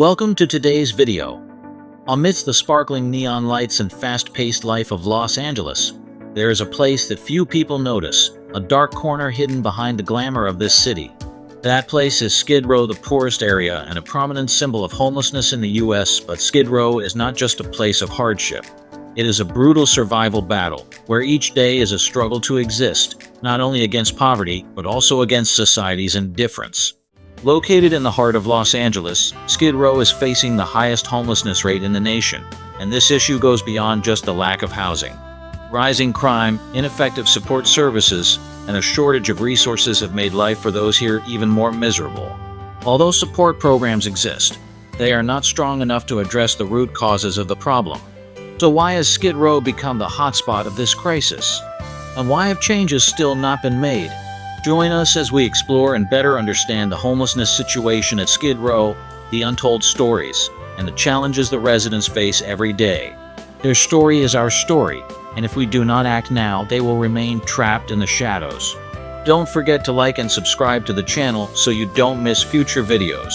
Welcome to today's video. Amidst the sparkling neon lights and fast-paced life of Los Angeles, there is a place that few people notice, a dark corner hidden behind the glamour of this city. That place is Skid Row, the poorest area and a prominent symbol of homelessness in the US, but Skid Row is not just a place of hardship. It is a brutal survival battle, where each day is a struggle to exist, not only against poverty, but also against society's indifference. Located in the heart of Los Angeles, Skid Row is facing the highest homelessness rate in the nation, and this issue goes beyond just the lack of housing. Rising crime, ineffective support services, and a shortage of resources have made life for those here even more miserable. Although support programs exist, they are not strong enough to address the root causes of the problem. So why has Skid Row become the hotspot of this crisis? And why have changes still not been made? Join us as we explore and better understand the homelessness situation at Skid Row, the untold stories, and the challenges the residents face every day. Their story is our story, and if we do not act now, they will remain trapped in the shadows. Don't forget to like and subscribe to the channel so you don't miss future videos.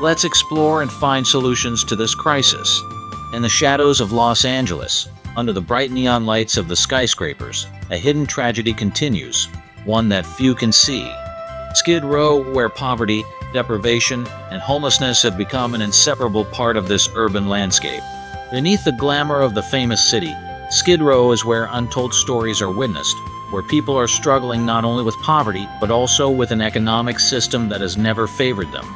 Let's explore and find solutions to this crisis. In the shadows of Los Angeles, under the bright neon lights of the skyscrapers, a hidden tragedy continues, one that few can see. Skid Row, where poverty, deprivation, and homelessness have become an inseparable part of this urban landscape. Beneath the glamour of the famous city, Skid Row is where untold stories are witnessed, where people are struggling not only with poverty, but also with an economic system that has never favored them.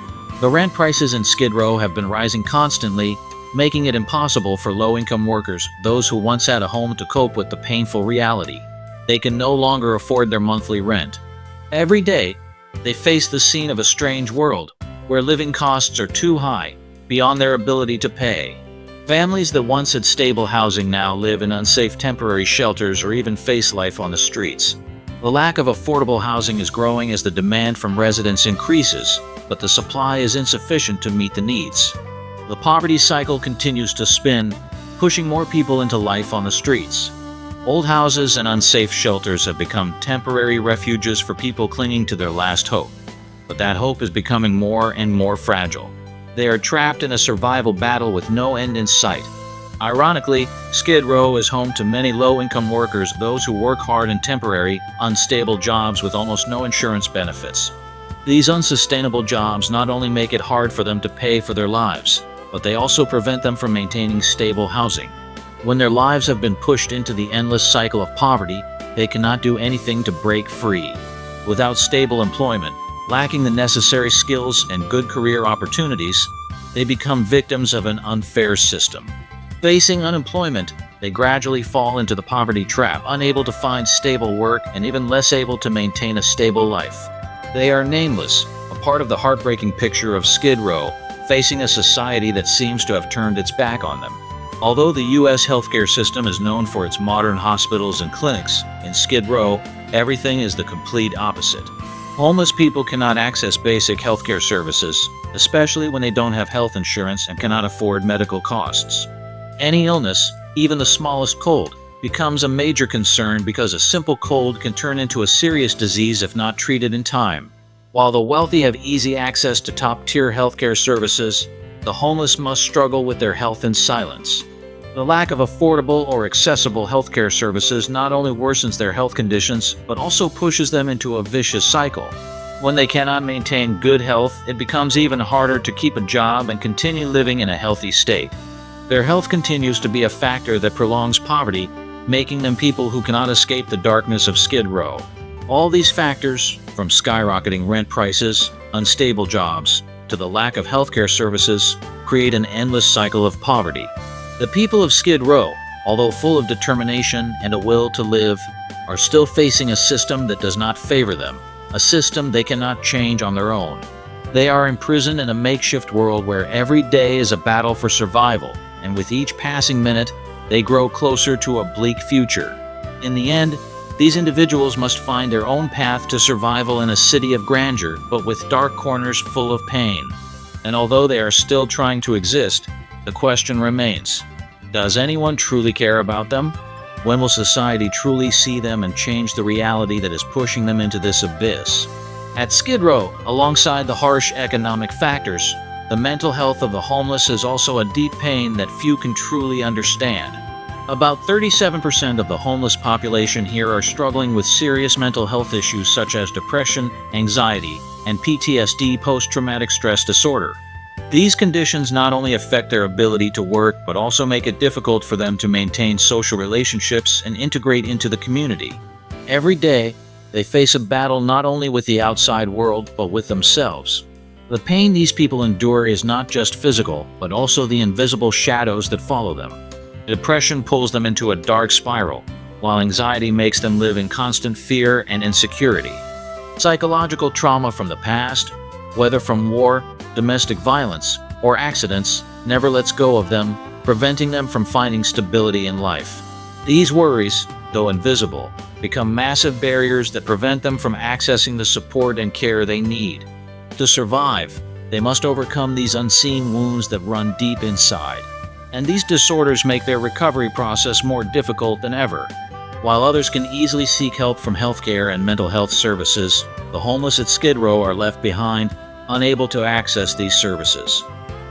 The rent prices in Skid Row have been rising constantly, making it impossible for low-income workers, those who once had a home, to cope with the painful reality. They can no longer afford their monthly rent. Every day, they face the scene of a strange world, where living costs are too high, beyond their ability to pay. Families that once had stable housing now live in unsafe temporary shelters or even face life on the streets. The lack of affordable housing is growing as the demand from residents increases, but the supply is insufficient to meet the needs. The poverty cycle continues to spin, pushing more people into life on the streets. Old houses and unsafe shelters have become temporary refuges for people clinging to their last hope. But that hope is becoming more and more fragile. They are trapped in a survival battle with no end in sight. Ironically, Skid Row is home to many low-income workers, those who work hard in temporary, unstable jobs with almost no insurance benefits. These unsustainable jobs not only make it hard for them to pay for their lives, but they also prevent them from maintaining stable housing. When their lives have been pushed into the endless cycle of poverty, they cannot do anything to break free. Without stable employment, lacking the necessary skills and good career opportunities, they become victims of an unfair system. Facing unemployment, they gradually fall into the poverty trap, unable to find stable work and even less able to maintain a stable life. They are nameless, a part of the heartbreaking picture of Skid Row, facing a society that seems to have turned its back on them. Although the U.S. healthcare system is known for its modern hospitals and clinics, in Skid Row, everything is the complete opposite. Homeless people cannot access basic healthcare services, especially when they don't have health insurance and cannot afford medical costs. Any illness, even the smallest cold, becomes a major concern because a simple cold can turn into a serious disease if not treated in time. While the wealthy have easy access to top-tier healthcare services, the homeless must struggle with their health in silence. The lack of affordable or accessible healthcare services not only worsens their health conditions, but also pushes them into a vicious cycle. When they cannot maintain good health, it becomes even harder to keep a job and continue living in a healthy state. Their health continues to be a factor that prolongs poverty, making them people who cannot escape the darkness of Skid Row. All these factors, from skyrocketing rent prices, unstable jobs, to the lack of healthcare services, create an endless cycle of poverty. The people of Skid Row, although full of determination and a will to live, are still facing a system that does not favor them, a system they cannot change on their own. They are imprisoned in a makeshift world where every day is a battle for survival, and with each passing minute, they grow closer to a bleak future. In the end, these individuals must find their own path to survival in a city of grandeur, but with dark corners full of pain. And although they are still trying to exist, the question remains, does anyone truly care about them? When will society truly see them and change the reality that is pushing them into this abyss? At Skid Row, alongside the harsh economic factors, The mental health of the homeless is also a deep pain that few can truly understand. About 37% of the homeless population here are struggling with serious mental health issues such as depression, anxiety, and PTSD, post-traumatic stress disorder. These conditions not only affect their ability to work, but also make it difficult for them to maintain social relationships and integrate into the community. Every day, they face a battle not only with the outside world, but with themselves. The pain these people endure is not just physical, but also the invisible shadows that follow them. Depression pulls them into a dark spiral, while anxiety makes them live in constant fear and insecurity. Psychological trauma from the past, whether from war, domestic violence, or accidents, never lets go of them, preventing them from finding stability in life. These worries, though invisible, become massive barriers that prevent them from accessing the support and care they need. To survive, they must overcome these unseen wounds that run deep inside. And these disorders make their recovery process more difficult than ever. While others can easily seek help from healthcare and mental health services, the homeless at Skid Row are left behind, unable to access these services.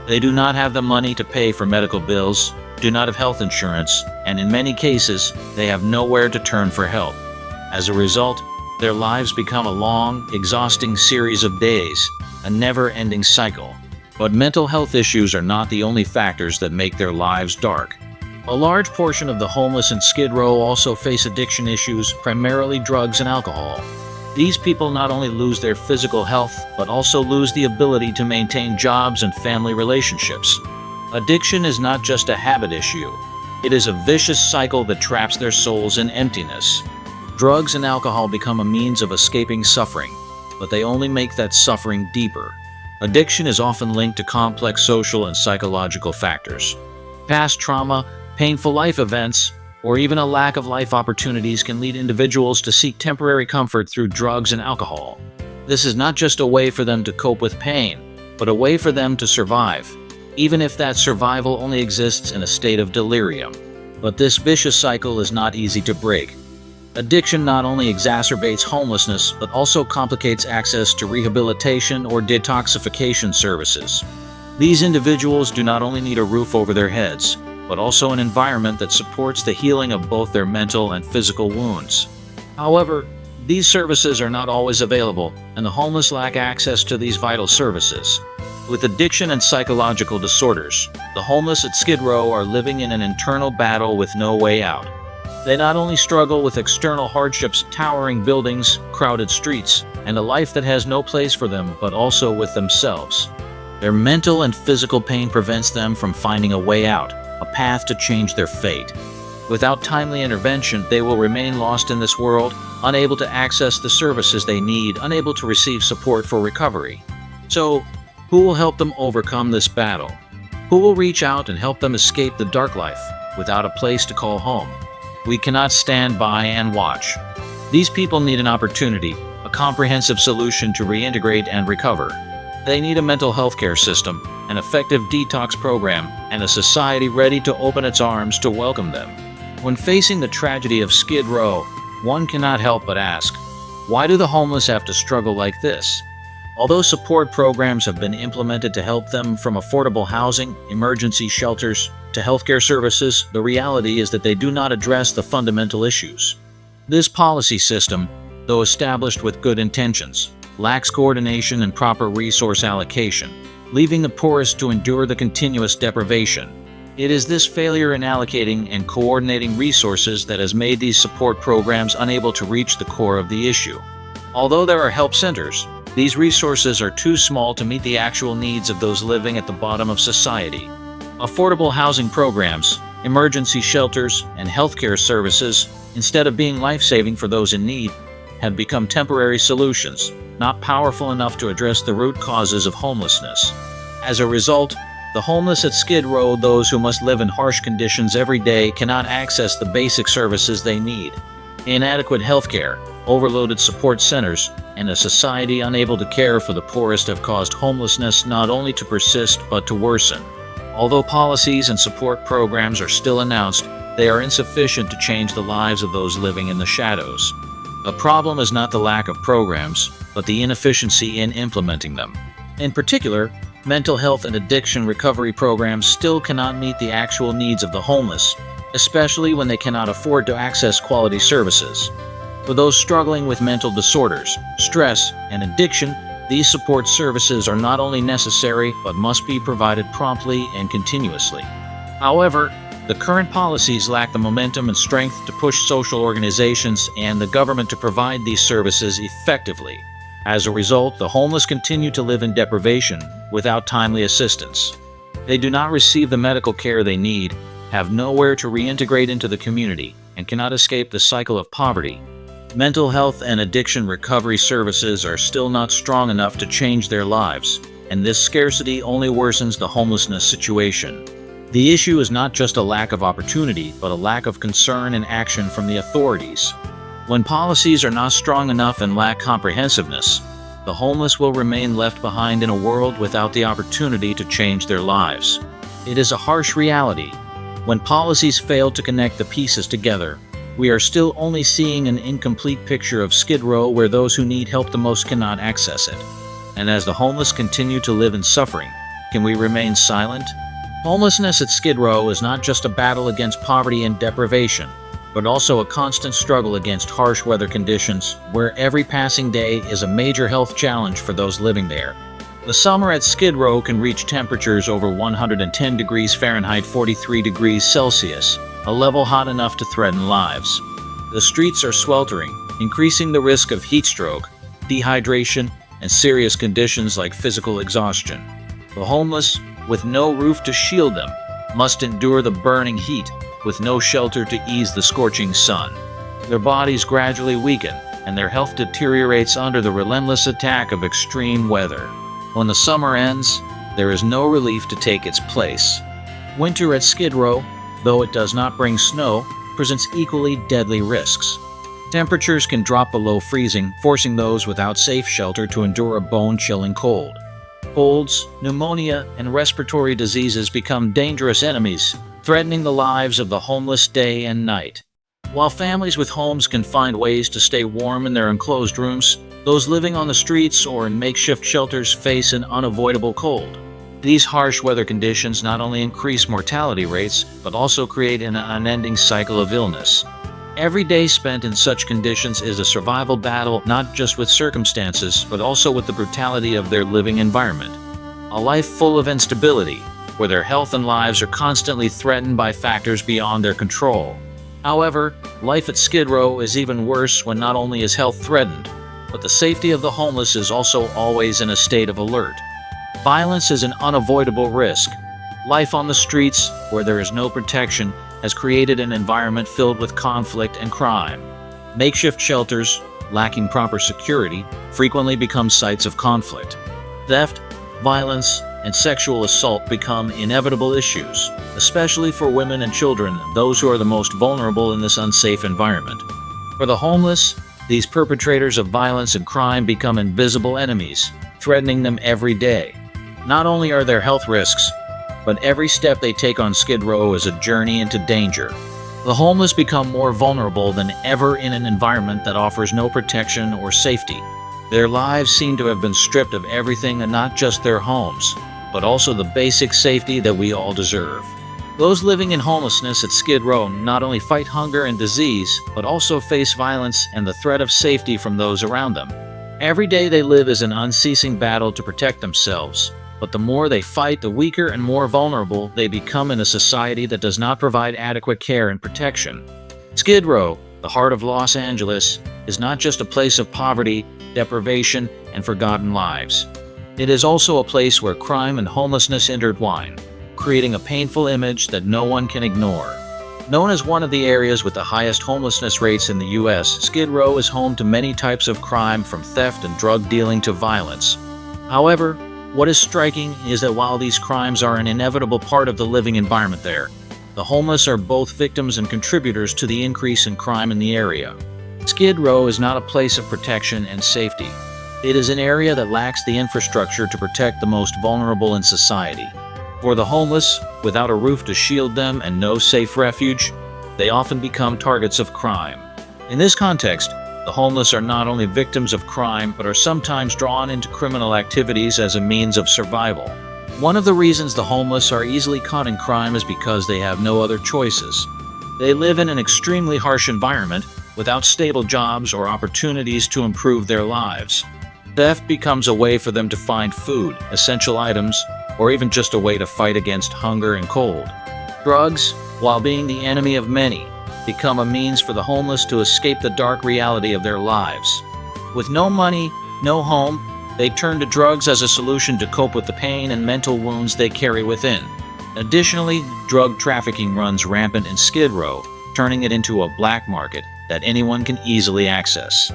They do not have the money to pay for medical bills, do not have health insurance, and in many cases, they have nowhere to turn for help. As a result, their lives become a long, exhausting series of days, a never-ending cycle. But mental health issues are not the only factors that make their lives dark. A large portion of the homeless in Skid Row also face addiction issues, primarily drugs and alcohol. These people not only lose their physical health, but also lose the ability to maintain jobs and family relationships. Addiction is not just a habit issue. It is a vicious cycle that traps their souls in emptiness. Drugs and alcohol become a means of escaping suffering, but they only make that suffering deeper. Addiction is often linked to complex social and psychological factors. Past trauma, painful life events, or even a lack of life opportunities can lead individuals to seek temporary comfort through drugs and alcohol. This is not just a way for them to cope with pain, but a way for them to survive, even if that survival only exists in a state of delirium. But this vicious cycle is not easy to break. Addiction not only exacerbates homelessness, but also complicates access to rehabilitation or detoxification services. These individuals do not only need a roof over their heads, but also an environment that supports the healing of both their mental and physical wounds. However, these services are not always available, and the homeless lack access to these vital services. With addiction and psychological disorders, the homeless at Skid Row are living in an internal battle with no way out. They not only struggle with external hardships, towering buildings, crowded streets, and a life that has no place for them, but also with themselves. Their mental and physical pain prevents them from finding a way out, a path to change their fate. Without timely intervention, they will remain lost in this world, unable to access the services they need, unable to receive support for recovery. So, who will help them overcome this battle? Who will reach out and help them escape the dark life without a place to call home? We cannot stand by and watch. These people need an opportunity, a comprehensive solution to reintegrate and recover. They need a mental health care system, an effective detox program, and a society ready to open its arms to welcome them. When facing the tragedy of Skid Row, one cannot help but ask, why do the homeless have to struggle like this? Although support programs have been implemented to help them, from affordable housing, emergency shelters, to healthcare services, the reality is that they do not address the fundamental issues. This policy system, though established with good intentions, lacks coordination and proper resource allocation, leaving the poorest to endure the continuous deprivation. It is this failure in allocating and coordinating resources that has made these support programs unable to reach the core of the issue. Although there are help centers, these resources are too small to meet the actual needs of those living at the bottom of society. Affordable housing programs, emergency shelters, and healthcare services, instead of being life-saving for those in need, have become temporary solutions, not powerful enough to address the root causes of homelessness. As a result, the homeless at Skid Row, those who must live in harsh conditions every day, cannot access the basic services they need. Inadequate healthcare, overloaded support centers, and a society unable to care for the poorest have caused homelessness not only to persist but to worsen. Although policies and support programs are still announced, they are insufficient to change the lives of those living in the shadows. The problem is not the lack of programs, but the inefficiency in implementing them. In particular, Mental health and addiction recovery programs still cannot meet the actual needs of the homeless, especially when they cannot afford to access quality services. For those struggling with mental disorders, stress, and addiction, these support services are not only necessary but must be provided promptly and continuously. However, the current policies lack the momentum and strength to push social organizations and the government to provide these services effectively. As a result, the homeless continue to live in deprivation without timely assistance. They do not receive the medical care they need, have nowhere to reintegrate into the community, and cannot escape the cycle of poverty. Mental health and addiction recovery services are still not strong enough to change their lives, and this scarcity only worsens the homelessness situation. The issue is not just a lack of opportunity, but a lack of concern and action from the authorities. When policies are not strong enough and lack comprehensiveness, the homeless will remain left behind in a world without the opportunity to change their lives. It is a harsh reality. When policies fail to connect the pieces together, we are still only seeing an incomplete picture of Skid Row where those who need help the most cannot access it. And as the homeless continue to live in suffering, can we remain silent? Homelessness at Skid Row is not just a battle against poverty and deprivation, but also a constant struggle against harsh weather conditions, where every passing day is a major health challenge for those living there. The summer at Skid Row can reach temperatures over 110 degrees Fahrenheit, 43 degrees Celsius, a level hot enough to threaten lives. The streets are sweltering, increasing the risk of heat stroke, dehydration, and serious conditions like physical exhaustion. The homeless, with no roof to shield them, must endure the burning heat, with no shelter to ease the scorching sun. Their bodies gradually weaken, and their health deteriorates under the relentless attack of extreme weather. When the summer ends, there is no relief to take its place. Winter at Skid Row, though it does not bring snow, presents equally deadly risks. Temperatures can drop below freezing, forcing those without safe shelter to endure a bone-chilling cold. Colds, pneumonia, and respiratory diseases become dangerous enemies, threatening the lives of the homeless day and night. While families with homes can find ways to stay warm in their enclosed rooms, those living on the streets or in makeshift shelters face an unavoidable cold. These harsh weather conditions not only increase mortality rates, but also create an unending cycle of illness. Every day spent in such conditions is a survival battle, not just with circumstances, but also with the brutality of their living environment. A life full of instability, where their health and lives are constantly threatened by factors beyond their control. However, life at Skid Row is even worse when not only is health threatened, but the safety of the homeless is also always in a state of alert. Violence is an unavoidable risk. Life on the streets, where there is no protection, has created an environment filled with conflict and crime. Makeshift shelters, lacking proper security, frequently become sites of conflict. Theft, violence, and sexual assault become inevitable issues, especially for women and children, those who are the most vulnerable in this unsafe environment. For the homeless, these perpetrators of violence and crime become invisible enemies, threatening them every day. Not only are there health risks, but every step they take on Skid Row is a journey into danger. The homeless become more vulnerable than ever in an environment that offers no protection or safety. Their lives seem to have been stripped of everything, and not just their homes, but also the basic safety that we all deserve. Those living in homelessness at Skid Row not only fight hunger and disease, but also face violence and the threat of safety from those around them. Every day they live is an unceasing battle to protect themselves, but the more they fight, the weaker and more vulnerable they become in a society that does not provide adequate care and protection. Skid Row, the heart of Los Angeles, is not just a place of poverty, deprivation, and forgotten lives. It is also a place where crime and homelessness intertwine, creating a painful image that no one can ignore. Known as one of the areas with the highest homelessness rates in the U.S., Skid Row is home to many types of crime, from theft and drug dealing to violence. However, what is striking is that while these crimes are an inevitable part of the living environment there, the homeless are both victims and contributors to the increase in crime in the area. Skid Row is not a place of protection and safety. It is an area that lacks the infrastructure to protect the most vulnerable in society. For the homeless, without a roof to shield them and no safe refuge, they often become targets of crime. In this context, the homeless are not only victims of crime, but are sometimes drawn into criminal activities as a means of survival. One of the reasons the homeless are easily caught in crime is because they have no other choices. They live in an extremely harsh environment without stable jobs or opportunities to improve their lives. Theft becomes a way for them to find food, essential items, or even just a way to fight against hunger and cold. Drugs, while being the enemy of many, become a means for the homeless to escape the dark reality of their lives. With no money, no home, they turn to drugs as a solution to cope with the pain and mental wounds they carry within. Additionally, drug trafficking runs rampant in Skid Row, turning it into a black market that anyone can easily access.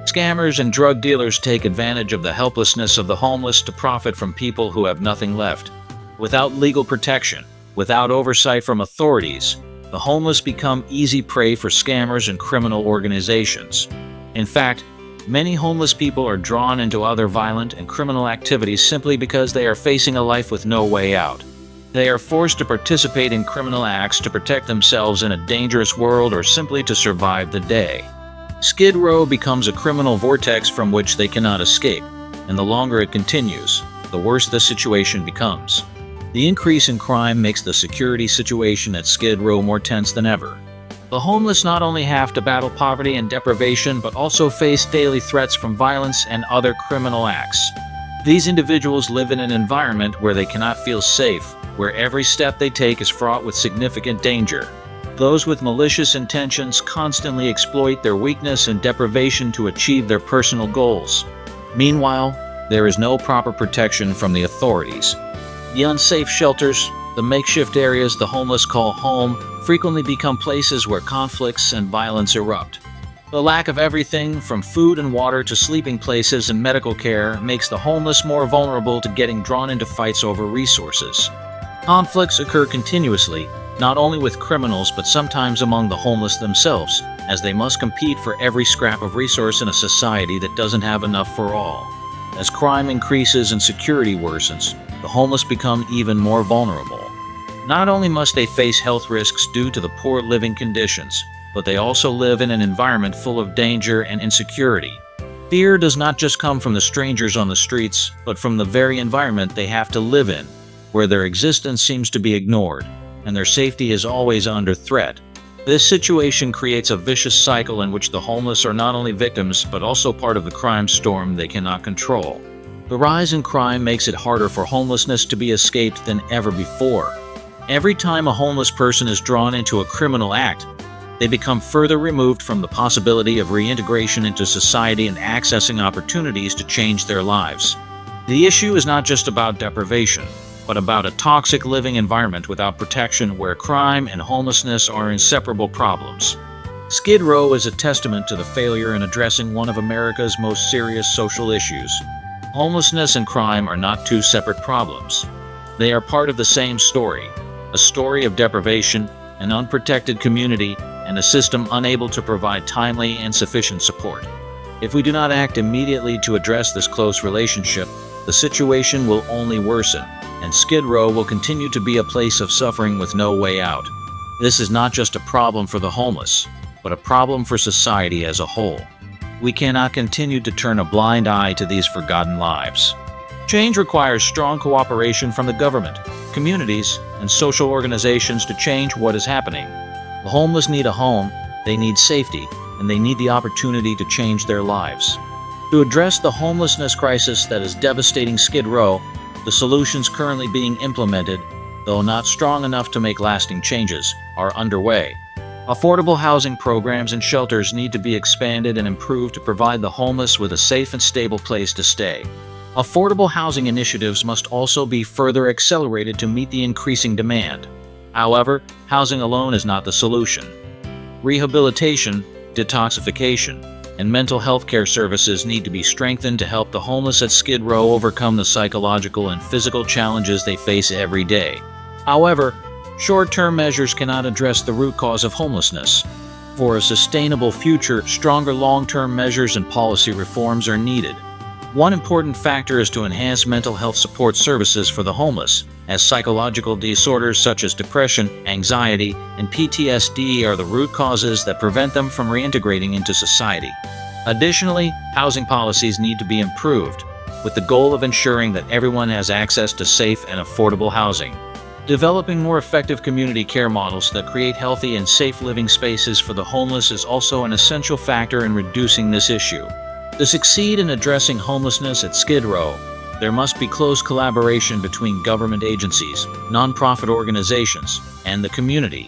Scammers and drug dealers take advantage of the helplessness of the homeless to profit from people who have nothing left. Without legal protection, without oversight from authorities, the homeless become easy prey for scammers and criminal organizations. In fact, many homeless people are drawn into other violent and criminal activities simply because they are facing a life with no way out. They are forced to participate in criminal acts to protect themselves in a dangerous world or simply to survive the day. Skid Row becomes a criminal vortex from which they cannot escape, and the longer it continues, the worse the situation becomes. The increase in crime makes the security situation at Skid Row more tense than ever. The homeless not only have to battle poverty and deprivation, but also face daily threats from violence and other criminal acts. These individuals live in an environment where they cannot feel safe, where every step they take is fraught with significant danger. Those with malicious intentions constantly exploit their weakness and deprivation to achieve their personal goals. Meanwhile, there is no proper protection from the authorities. The unsafe shelters, the makeshift areas the homeless call home, frequently become places where conflicts and violence erupt. The lack of everything from food and water to sleeping places and medical care makes the homeless more vulnerable to getting drawn into fights over resources. Conflicts occur continuously, not only with criminals but sometimes among the homeless themselves, as they must compete for every scrap of resource in a society that doesn't have enough for all. As crime increases and security worsens, the homeless become even more vulnerable. Not only must they face health risks due to the poor living conditions, but they also live in an environment full of danger and insecurity. Fear does not just come from the strangers on the streets, but from the very environment they have to live in, where their existence seems to be ignored, and their safety is always under threat. This situation creates a vicious cycle in which the homeless are not only victims, but also part of the crime storm they cannot control. The rise in crime makes it harder for homelessness to be escaped than ever before. Every time a homeless person is drawn into a criminal act, they become further removed from the possibility of reintegration into society and accessing opportunities to change their lives. The issue is not just about deprivation, but about a toxic living environment without protection where crime and homelessness are inseparable problems. Skid Row is a testament to the failure in addressing one of America's most serious social issues. Homelessness and crime are not two separate problems. They are part of the same story, a story of deprivation, an unprotected community, and a system unable to provide timely and sufficient support. If we do not act immediately to address this close relationship, the situation will only worsen, and Skid Row will continue to be a place of suffering with no way out. This is not just a problem for the homeless, but a problem for society as a whole. We cannot continue to turn a blind eye to these forgotten lives. Change requires strong cooperation from the government, communities, and social organizations to change what is happening. The homeless need a home, they need safety, and they need the opportunity to change their lives. To address the homelessness crisis that is devastating Skid Row, the solutions currently being implemented, though not strong enough to make lasting changes, are underway. Affordable housing programs and shelters need to be expanded and improved to provide the homeless with a safe and stable place to stay. Affordable housing initiatives must also be further accelerated to meet the increasing demand. However, housing alone is not the solution. Rehabilitation, detoxification, and mental health care services need to be strengthened to help the homeless at Skid Row overcome the psychological and physical challenges they face every day. However, short-term measures cannot address the root cause of homelessness. For a sustainable future, stronger long-term measures and policy reforms are needed. One important factor is to enhance mental health support services for the homeless, as psychological disorders such as depression, anxiety, and PTSD are the root causes that prevent them from reintegrating into society. Additionally, housing policies need to be improved. with the goal of ensuring that everyone has access to safe and affordable housing. Developing more effective community care models that create healthy and safe living spaces for the homeless is also an essential factor in reducing this issue. To succeed in addressing homelessness at Skid Row, there must be close collaboration between government agencies, nonprofit organizations, and the community.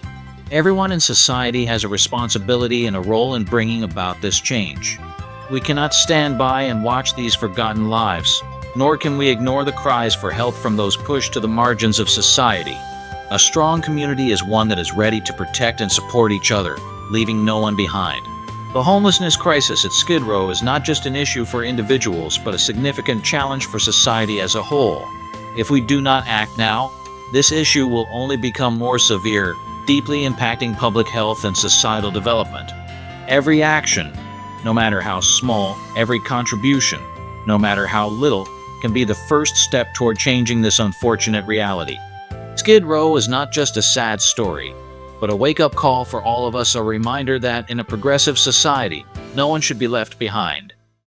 Everyone in society has a responsibility and a role in bringing about this change. We cannot stand by and watch these forgotten lives, nor can we ignore the cries for help from those pushed to the margins of society. A strong community is one that is ready to protect and support each other, leaving no one behind. The homelessness crisis at Skid Row is not just an issue for individuals, but a significant challenge for society as a whole. If we do not act now, this issue will only become more severe, deeply impacting public health and societal development. Every action, no matter how small, every contribution, no matter how little, can be the first step toward changing this unfortunate reality. Skid Row is not just a sad story, but a wake-up call for all of us, a reminder that in a progressive society, no one should be left behind.